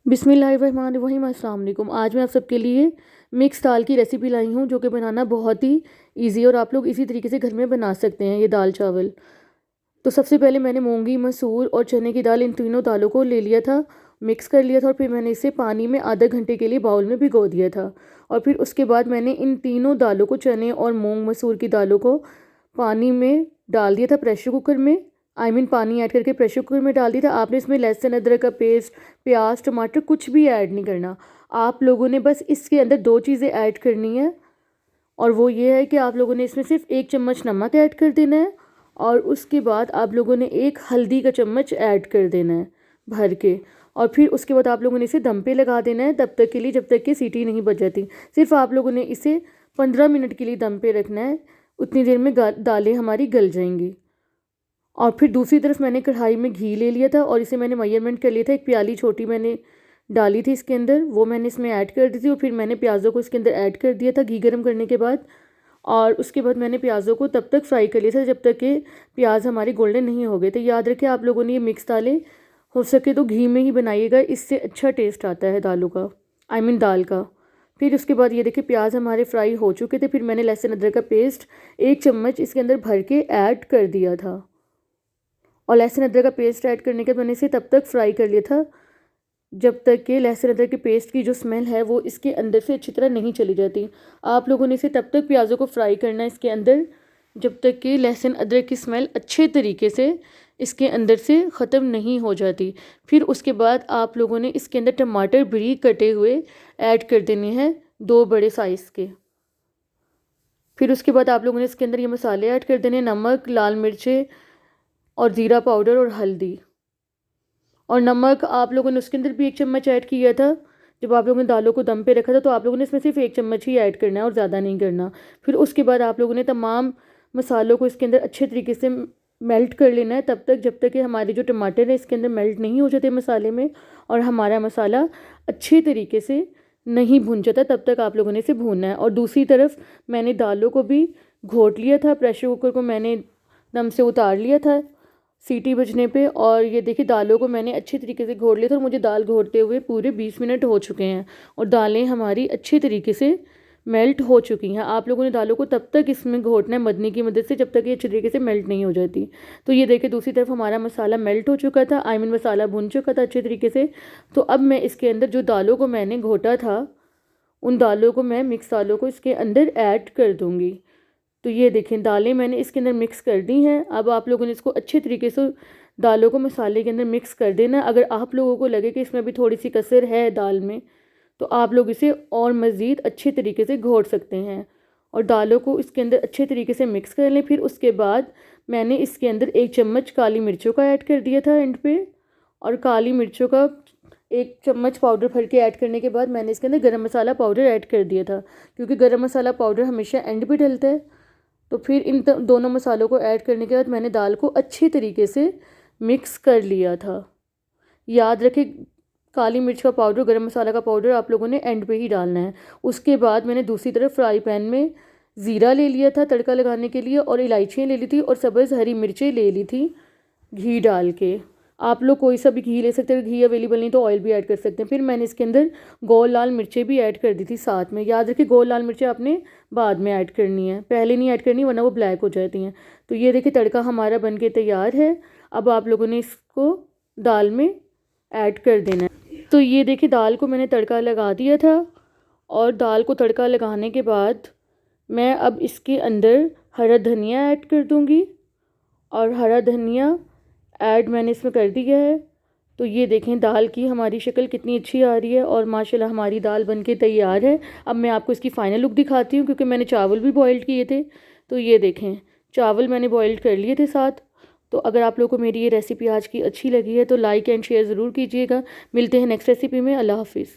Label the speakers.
Speaker 1: बिस्मिल्लाहिर्रहमानिर्रहीम। अस्सलाम वालेकुम। आज मैं आप सबके लिए मिक्स दाल की रेसिपी लाई हूँ जो कि बनाना बहुत ही इजी और आप लोग इसी तरीके से घर में बना सकते हैं ये दाल चावल। तो सबसे पहले मैंने मूंगी, मसूर और चने की दाल, इन तीनों दालों को ले लिया था, मिक्स कर लिया था और फिर मैंने इसे पानी में आधा घंटे के लिए बाउल में भिगो दिया था। और फिर उसके बाद मैंने इन तीनों दालों को, चने और मूंग मसूर की दालों को, पानी में डाल दिया था प्रेशर कुकर में। पानी ऐड करके प्रेशर कुकर में डाल दिया था। आपने इसमें लहसुन अदरक का पेस्ट, प्याज, टमाटर कुछ भी ऐड नहीं करना। आप लोगों ने बस इसके अंदर दो चीज़ें ऐड करनी है और वो ये है कि आप लोगों ने इसमें सिर्फ 1 चम्मच नमक ऐड कर देना है और उसके बाद आप लोगों ने 1 हल्दी का चम्मच ऐड कर देना है भर के। और फिर उसके बाद आप लोगों ने इसे दम पे लगा देना है तब तक के लिए जब तक कि सीटी नहीं बज जाती। सिर्फ आप लोगों ने इसे 15 मिनट के लिए दम पे रखना है, उतनी देर में दालें हमारी गल जाएंगी। और फिर दूसरी तरफ मैंने कढ़ाई में घी ले लिया था और इसे मैंने मेजरमेंट कर लिया था, 1 प्याली छोटी मैंने डाली थी इसके अंदर, वो मैंने इसमें ऐड कर दी थी। और फिर मैंने प्याज़ों को इसके अंदर ऐड कर दिया था घी गर्म करने के बाद। और उसके बाद मैंने प्याज़ों को तब तक फ्राई कर लिया था जब तक कि प्याज हमारे गोल्डन नहीं हो गए थे। याद रखें आप लोगों ने ये मिक्स दालें हो सके तो घी में ही बनाइएगा, इससे अच्छा टेस्ट आता है दालों का, दाल का। फिर उसके बाद ये देखिए प्याज हमारे फ्राई हो चुके थे। फिर मैंने लहसुन अदरक का पेस्ट 1 चम्मच इसके अंदर भर के ऐड कर दिया था और लहसुन अदरक का पेस्ट ऐड करने के बाद मैंने इसे तब तक फ्राई कर लिया था जब तक कि लहसुन अदरक के पेस्ट की जो स्मेल है वो इसके अंदर से अच्छी तरह नहीं चली जाती। आप लोगों ने इसे तब तक प्याज़ों को फ्राई करना है इसके अंदर जब तक कि लहसुन अदरक की स्मेल अच्छे तरीके से इसके अंदर से ख़त्म नहीं हो जाती। फिर उसके बाद आप लोगों ने इसके अंदर टमाटर बारीक कटे हुए ऐड कर देने हैं, 2 बड़े साइज़ के। फिर उसके बाद आप लोगों ने इसके अंदर ये मसाले ऐड कर देने, नमक, लाल मिर्चें और ज़ीरा पाउडर और हल्दी। और नमक आप लोगों ने उसके अंदर भी 1 चम्मच ऐड किया था जब आप लोगों ने दालों को दम पे रखा था, तो आप लोगों ने इसमें सिर्फ 1 चम्मच ही ऐड करना है और ज़्यादा नहीं करना। फिर उसके बाद आप लोगों ने तमाम मसालों को इसके अंदर अच्छे तरीके से मेल्ट कर लेना है तब तक जब तक कि हमारे जो टमाटर है इसके अंदर मेल्ट नहीं हो जाते मसाले में और हमारा मसाला अच्छे तरीके से नहीं भुन जाता, तब तक आप लोगों ने इसे भूनना है। और दूसरी तरफ मैंने दालों को भी घोट लिया था, प्रेशर कुकर को मैंने दम से उतार लिया था सीटी बजने पे। और ये देखिए दालों को मैंने अच्छे तरीके से घोट लिया था और मुझे दाल घोटते हुए पूरे 20 मिनट हो चुके हैं और दालें हमारी अच्छे तरीके से मेल्ट हो चुकी हैं। आप लोगों ने दालों को तब तक इसमें घोटना है मदनी की मदद से जब तक ये अच्छे तरीके से मेल्ट नहीं हो जाती। तो ये देखिए दूसरी तरफ हमारा मसाला मेल्ट हो चुका था, मसाला भुन चुका था अच्छे तरीके से। तो अब मैं इसके अंदर जो दालों को मैंने घोटा था उन दालों को, मैं मिक्स दालों को इसके अंदर ऐड कर दूँगी। तो ये देखें दालें मैंने इसके अंदर मिक्स कर दी हैं। अब आप लोगों ने इसको अच्छे तरीके से दालों को मसाले के अंदर मिक्स कर देना। अगर आप लोगों को लगे कि इसमें भी थोड़ी सी कसर है दाल में तो आप लोग इसे और मज़ीद अच्छे तरीके से घोट सकते हैं और दालों को इसके अंदर अच्छे तरीके से मिक्स कर लें। फिर उसके बाद मैंने इसके अंदर 1 चम्मच काली मिर्चों का ऐड कर दिया था एंड पे, और काली मिर्चों का 1 चम्मच पाउडर भर के ऐड करने के बाद मैंने इसके अंदर गरम मसाला पाउडर ऐड कर दिया था, क्योंकि गरम मसाला पाउडर हमेशा एंड पे डलता है। तो फिर इन दोनों मसालों को ऐड करने के बाद मैंने दाल को अच्छे तरीके से मिक्स कर लिया था। याद रखें काली मिर्च का पाउडर, गरम मसाला का पाउडर आप लोगों ने एंड पे ही डालना है। उसके बाद मैंने दूसरी तरफ फ्राई पैन में ज़ीरा ले लिया था तड़का लगाने के लिए और इलायचियाँ ले ली थी और सब्ज़ हरी मिर्चें ले ली थी घी डाल के। आप लोग कोई सा भी घी ले सकते हैं, घी अवेलेबल नहीं तो ऑयल भी ऐड कर सकते हैं। फिर मैंने इसके अंदर गोल लाल मिर्चें भी ऐड कर दी थी साथ में। याद रखिए गोल लाल मिर्चें आपने बाद में ऐड करनी है, पहले नहीं ऐड करनी वरना वो ब्लैक हो जाती हैं। तो ये देखिए तड़का हमारा बन के तैयार है। अब आप लोगों ने इसको दाल में ऐड कर देना है। तो ये देखिए दाल को मैंने तड़का लगा दिया था और दाल को तड़का लगाने के बाद मैं अब इसके अंदर हरा धनिया ऐड कर दूँगी और हरा धनिया ऐड मैंने इसमें कर दिया है। तो ये देखें दाल की हमारी शक्ल कितनी अच्छी आ रही है और माशाल्लाह हमारी दाल बनके तैयार है। अब मैं आपको इसकी फ़ाइनल लुक दिखाती हूँ, क्योंकि मैंने चावल भी बॉइल्ड किए थे। तो ये देखें चावल मैंने बॉइल्ड कर लिए थे साथ। तो अगर आप लोगों को मेरी ये रेसिपी आज की अच्छी लगी है तो लाइक एंड शेयर ज़रूर कीजिएगा। मिलते हैं नेक्स्ट रेसिपी में। अल्लाह हाफिज़।